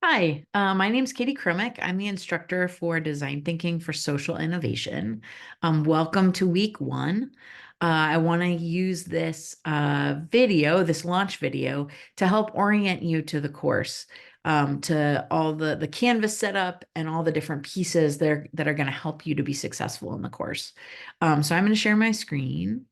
Hi, my name is Katie Krummick. I'm the instructor for design thinking for social innovation. Welcome to week one. I want to use this this launch video, to help orient you to the course, to all the Canvas setup and all the different pieces there that are going to help you to be successful in the course. So I'm going to share my screen.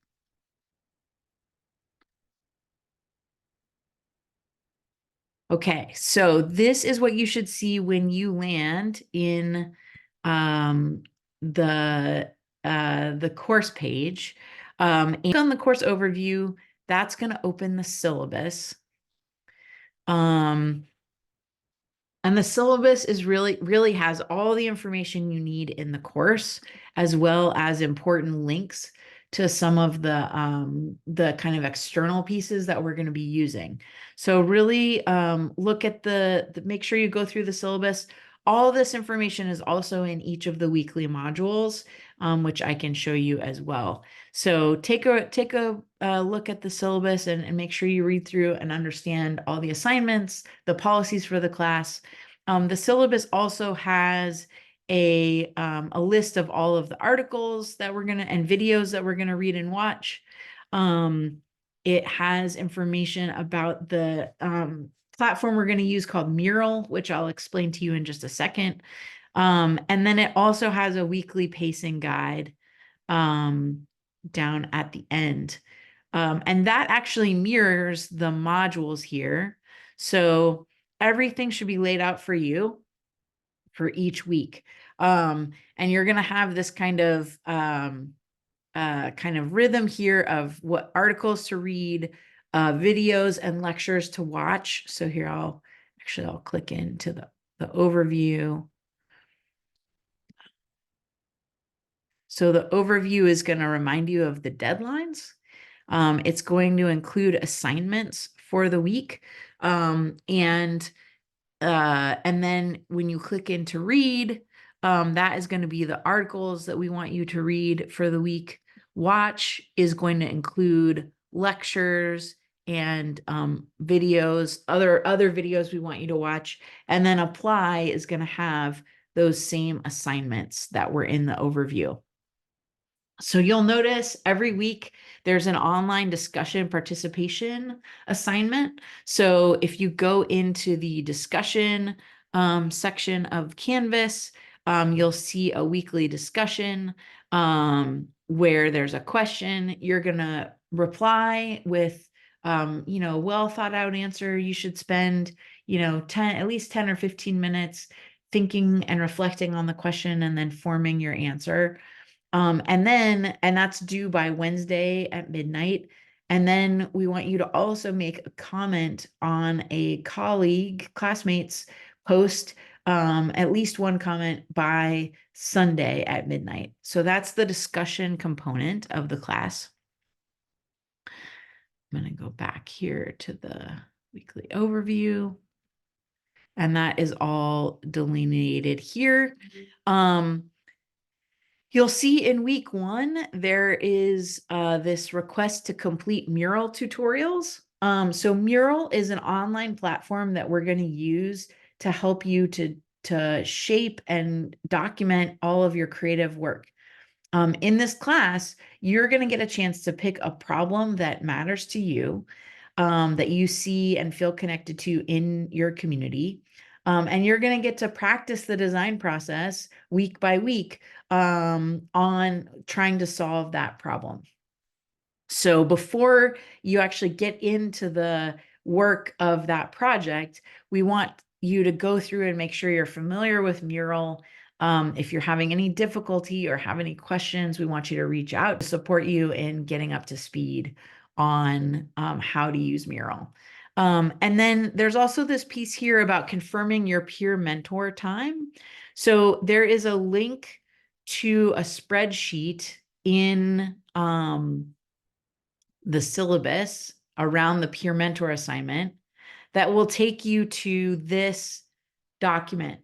Okay, so this is what you should see when you land in um, the the course page. And on the course overview, that's going to open the syllabus. Um, and the syllabus is really has all the information you need in the course, as well as important links to some of the kind of external pieces that we're going to be using. So really look at make sure you go through the syllabus. All this information is also in each of the weekly modules, which I can show you as well. So take a look at the syllabus and make sure you read through and understand all the assignments, the policies for the class. The syllabus also has a list of all of the articles that and videos that we're gonna read and watch. It has information about the platform we're going to use called Mural, which I'll explain to you in just a second. And then it also has a weekly pacing guide down at the end. And that actually mirrors the modules here. So everything should be laid out for you for each week. And you're going to have this kind of rhythm here of what articles to read, videos and lectures to watch. So here I'll click into the overview. So the overview is going to remind you of the deadlines. It's going to include assignments for the week. And then when you click into read, that is going to be the articles that we want you to read for the week. Watch is going to include lectures and videos, other videos we want you to watch. And then apply is going to have those same assignments that were in the overview. So you'll notice every week there's an online discussion participation assignment. So if you go into the discussion section of Canvas, you'll see a weekly discussion where there's a question. You're going to reply with well thought out answer. You should spend, at least 10 or 15 minutes thinking and reflecting on the question and then forming your answer. And that's due by Wednesday at midnight. And then we want you to also make a comment on a classmate's post, at least one comment by Sunday at midnight. So that's the discussion component of the class. I'm going to go back here to the weekly overview. And that is all delineated here. You'll see in week one, there is this request to complete Mural tutorials. So Mural is an online platform that we're going to use to help you to shape and document all of your creative work. In this class, you're going to get a chance to pick a problem that matters to you, that you see and feel connected to in your community. And you're going to get to practice the design process week by week on trying to solve that problem. So before you actually get into the work of that project, we want you to go through and make sure you're familiar with Mural. If you're having any difficulty or have any questions, we want you to reach out to support you in getting up to speed on how to use Mural. And then there's also this piece here about confirming your peer mentor time. So there is a link to a spreadsheet in the syllabus around the peer mentor assignment that will take you to this document.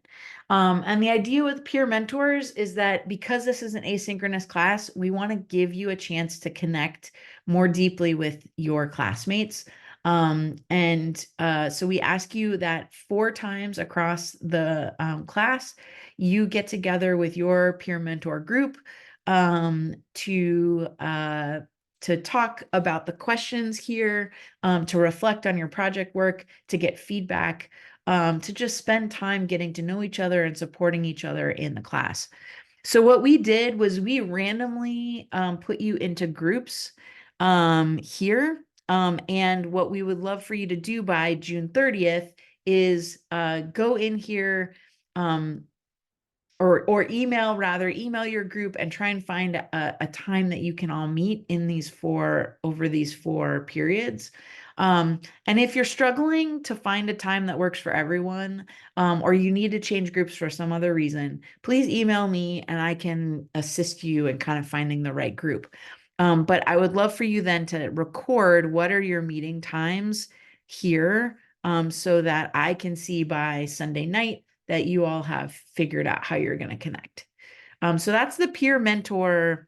And the idea with peer mentors is that because this is an asynchronous class, we want to give you a chance to connect more deeply with your classmates. So we ask you that 4 times across the class, you get together with your peer mentor group to talk about the questions here, to reflect on your project work, to get feedback, to just spend time getting to know each other and supporting each other in the class. So what we did was we randomly put you into groups here. And what we would love for you to do by June 30th is go in here, or email your group and try and find a time that you can all meet in over these 4 periods. And if you're struggling to find a time that works for everyone, or you need to change groups for some other reason, please email me and I can assist you in kind of finding the right group. But I would love for you then to record what are your meeting times here, so that I can see by Sunday night that you all have figured out how you're going to connect. So that's the peer mentor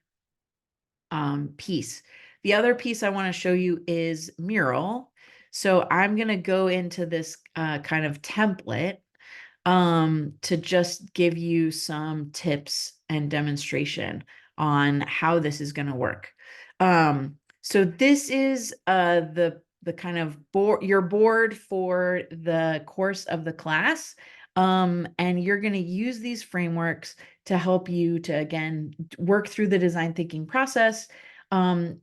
piece. The other piece I want to show you is Mural. So I'm going to go into this kind of template to just give you some tips and demonstration on how this is going to work. So this is the kind of your board for the course of the class. And you're going to use these frameworks to help you to, again, work through the design thinking process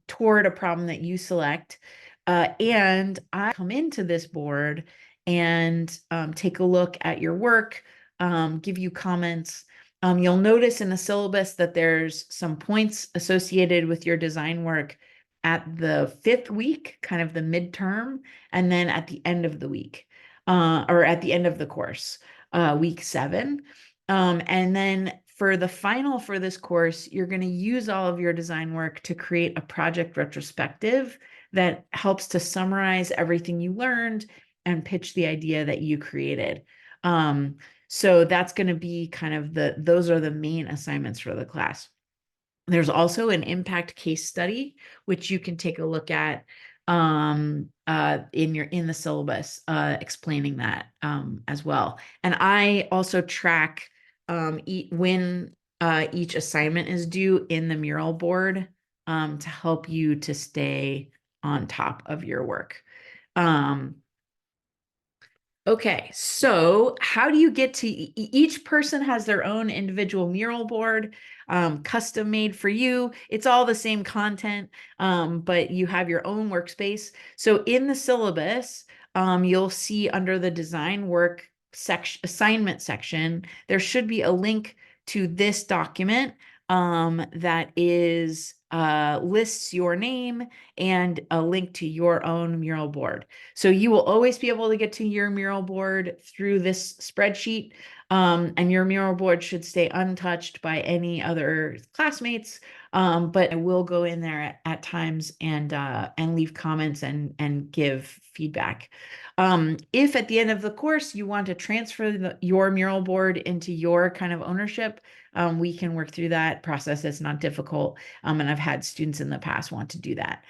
toward a problem that you select. And I come into this board and take a look at your work, give you comments. You'll notice in the syllabus that there's some points associated with your design work at the 5th week, kind of the midterm, and then at the end of the week, or at the end of the course, week 7. And then for the final for this course, you're going to use all of your design work to create a project retrospective that helps to summarize everything you learned and pitch the idea that you created. So that's going to be kind of those are the main assignments for the class. There's also an impact case study, which you can take a look at in the syllabus, explaining that as well. And I also track when each assignment is due in the mural board to help you to stay on top of your work. Okay, so how do you get to each person has their own individual mural board, custom made for you. It's all the same content, but you have your own workspace. So in the syllabus, you'll see under the design work section, assignment section, there should be a link to this document that is lists your name and a link to your own mural board. So you will always be able to get to your mural board through this spreadsheet, and your mural board should stay untouched by any other classmates. But I will go in there at times and leave comments and give feedback. If at the end of the course you want to transfer your mural board into your kind of ownership, we can work through that process. It's not difficult. And I've had students in the past want to do that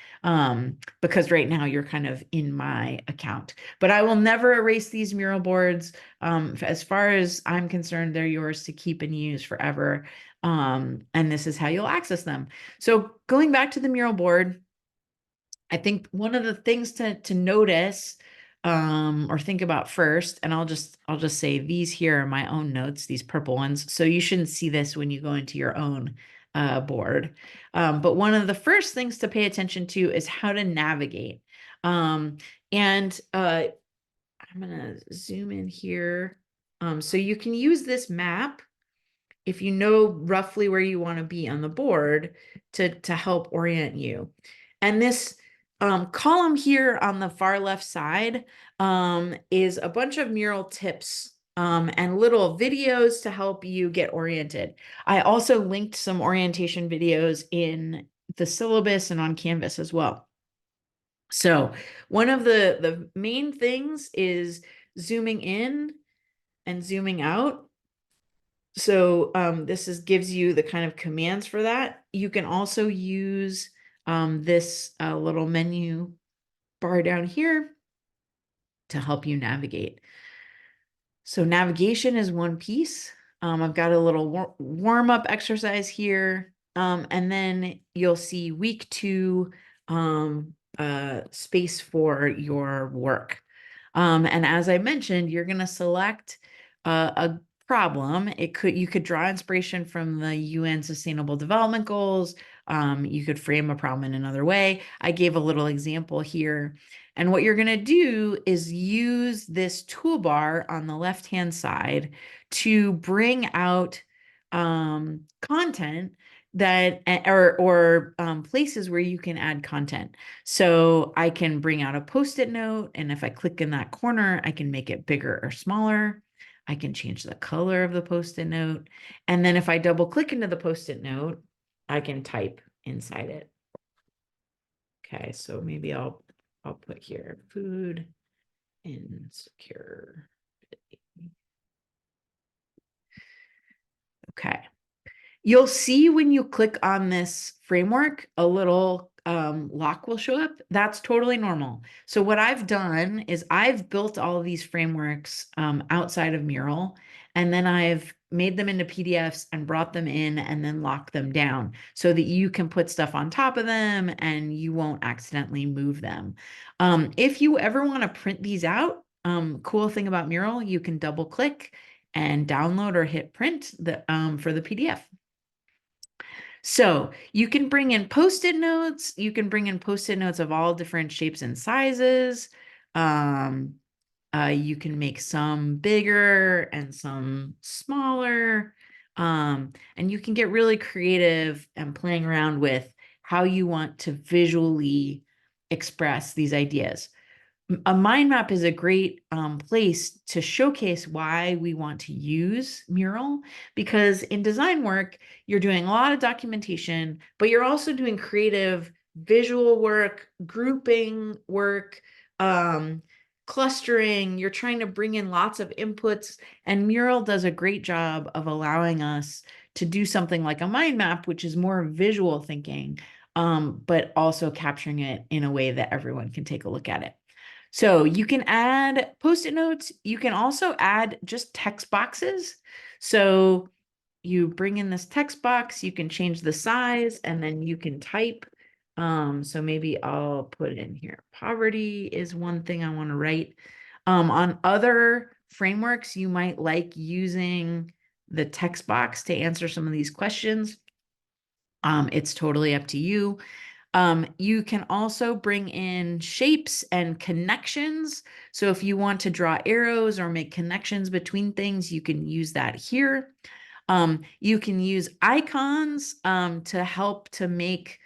because right now you're kind of in my account. But I will never erase these mural boards. As far as I'm concerned, they're yours to keep and use forever. And this is how you'll access them. So going back to the mural board, I think one of the things to notice or think about first, and I'll just say these here are my own notes, these purple ones. So you shouldn't see this when you go into your own board. But one of the first things to pay attention to is how to navigate. And I'm gonna zoom in here. So you can use this map if you know roughly where you want to be on the board to help orient you. And this column here on the far left side is a bunch of mural tips and little videos to help you get oriented. I also linked some orientation videos in the syllabus and on Canvas as well. So one of the main things is zooming in and zooming out. So this gives you the kind of commands for that. You can also use this little menu bar down here to help you navigate. So navigation is one piece. I've got a little warm-up exercise here. And then you'll see week 2, space for your work. And as I mentioned, you're going to select a problem. You could draw inspiration from the UN Sustainable Development Goals. You could frame a problem in another way. I gave a little example here. And what you're going to do is use this toolbar on the left-hand side to bring out content that or places where you can add content. So I can bring out a Post-it note, and if I click in that corner, I can make it bigger or smaller. I can change the color of the Post-it note. And then if I double click into the Post-it note, I can type inside it. Okay, so maybe I'll put here food insecurity. Okay. You'll see when you click on this framework, a little lock will show up. That's totally normal. So what I've done is I've built all of these frameworks outside of Mural, and then I've made them into PDFs and brought them in and then locked them down so that you can put stuff on top of them and you won't accidentally move them. If you ever want to print these out, cool thing about Mural, you can double click and download or hit print for the PDF. So you can bring in Post-it notes. You can bring in Post-it notes of all different shapes and sizes. You can make some bigger and some smaller. And you can get really creative and playing around with how you want to visually express these ideas. A mind map is a great place to showcase why we want to use Mural, because in design work, you're doing a lot of documentation, but you're also doing creative visual work, grouping work, clustering. You're trying to bring in lots of inputs, and Mural does a great job of allowing us to do something like a mind map, which is more visual thinking, but also capturing it in a way that everyone can take a look at it. So you can add Post-it notes. You can also add just text boxes. So you bring in this text box, you can change the size, and then you can type. So maybe I'll put in here. Poverty is one thing I want to write. On other frameworks, you might like using the text box to answer some of these questions. It's totally up to you. You can also bring in shapes and connections. So if you want to draw arrows or make connections between things, you can use that here. You can use icons to help to make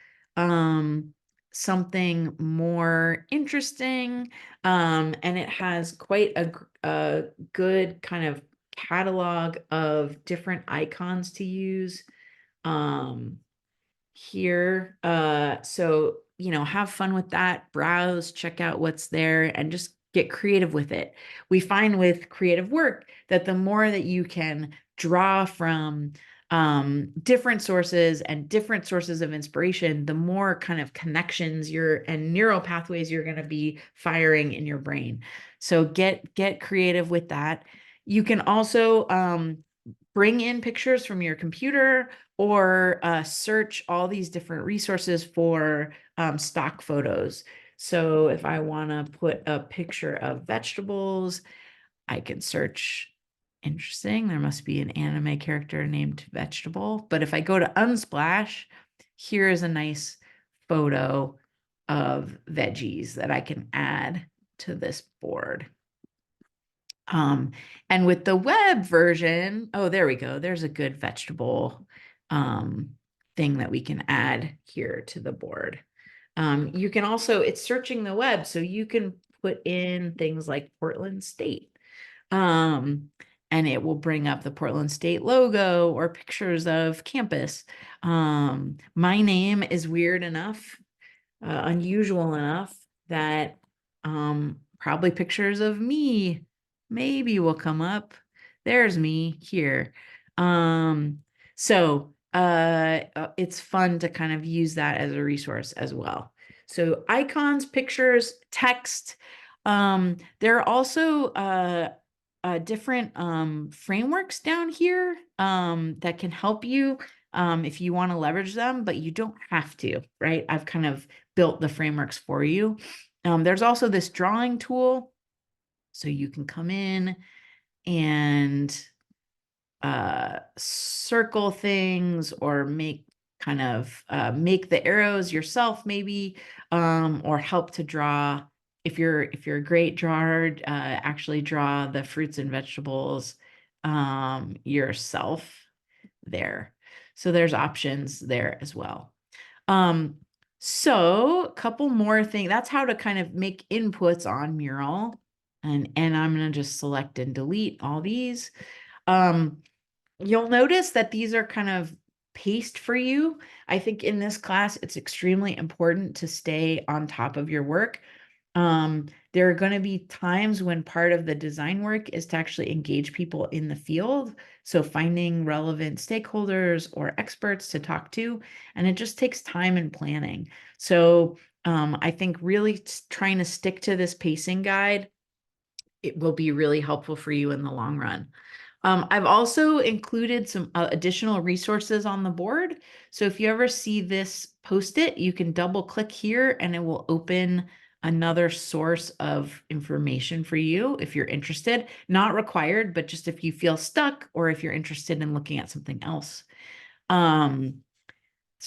something more interesting. And it has quite a good kind of catalog of different icons to use. Here. So, have fun with that, browse, check out what's there, and just get creative with it. We find with creative work that the more that you can draw from different sources and different sources of inspiration, the more kind of connections and neural pathways you're going to be firing in your brain. So get creative with that. You can also bring in pictures from your computer or search all these different resources for stock photos. So if I want to put a picture of vegetables, I can search. Interesting. There must be an anime character named Vegetable. But if I go to Unsplash, here is a nice photo of veggies that I can add to this board. And with the web version, oh, there we go. There's a good vegetable thing that we can add here to the board. You can also, it's searching the web, so you can put in things like Portland State. And it will bring up the Portland State logo or pictures of campus. My name is weird enough, unusual enough that probably pictures of me maybe will come up. There's me here. So it's fun to kind of use that as a resource as well. So icons, pictures, text. There are also different frameworks down here that can help you if you want to leverage them, but you don't have to, right? I've kind of built the frameworks for you. There's also this drawing tool, so you can come in and circle things or make kind of make the arrows yourself maybe, or help to draw. If you're a great drawer, actually draw the fruits and vegetables yourself there. So there's options there as well. Um, so a couple more things. That's how to kind of make inputs on Mural. And I'm going to just select and delete all these. Um, You'll notice that these are kind of paced for you. I think in this class, it's extremely important to stay on top of your work. There are going to be times when part of the design work is to actually engage people in the field. So finding relevant stakeholders or experts to talk to, and it just takes time and planning. So I think really trying to stick to this pacing guide, it will be really helpful for you in the long run. I've also included some additional resources on the board. So if you ever see this post-it, you can double click here and it will open another source of information for you if you're interested. Not required, but just if you feel stuck or if you're interested in looking at something else. So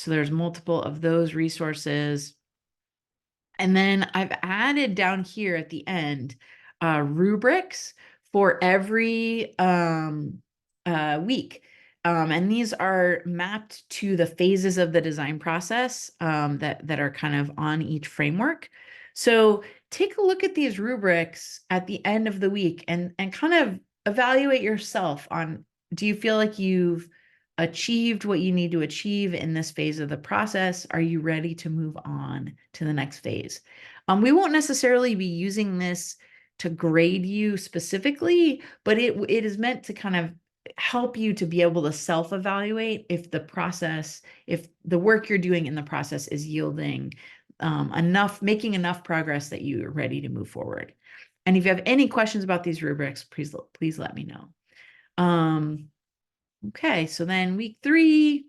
there's multiple of those resources. And then I've added down here at the end rubrics for every week. And these are mapped to the phases of the design process that are kind of on each framework. So take a look at these rubrics at the end of the week and kind of evaluate yourself on, do you feel like you've achieved what you need to achieve in this phase of the process? Are you ready to move on to the next phase? We won't necessarily be using this to grade you specifically, but it is meant to kind of help you to be able to self-evaluate if the work you're doing in the process is yielding making enough progress that you're ready to move forward. And if you have any questions about these rubrics, please let me know. Okay, so then week 3,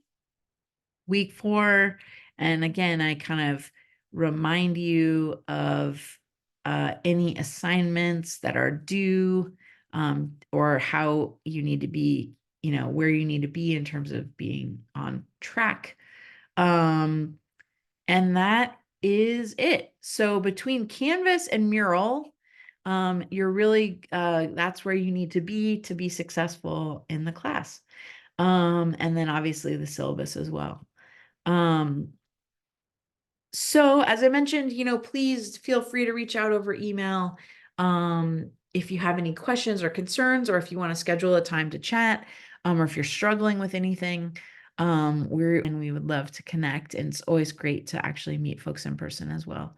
week 4, and again, I kind of remind you of any assignments that are due, or how you need to be, where you need to be in terms of being on track. And that is it. So between Canvas and Mural, you're really, that's where you need to be successful in the class. And then obviously the syllabus as well. So as I mentioned, please feel free to reach out over email if you have any questions or concerns, or if you want to schedule a time to chat, or if you're struggling with anything. We would love to connect, and it's always great to actually meet folks in person as well.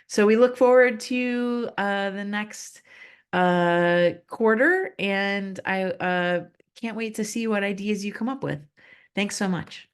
So we look forward to the next quarter, and I can't wait to see what ideas you come up with. Thanks so much.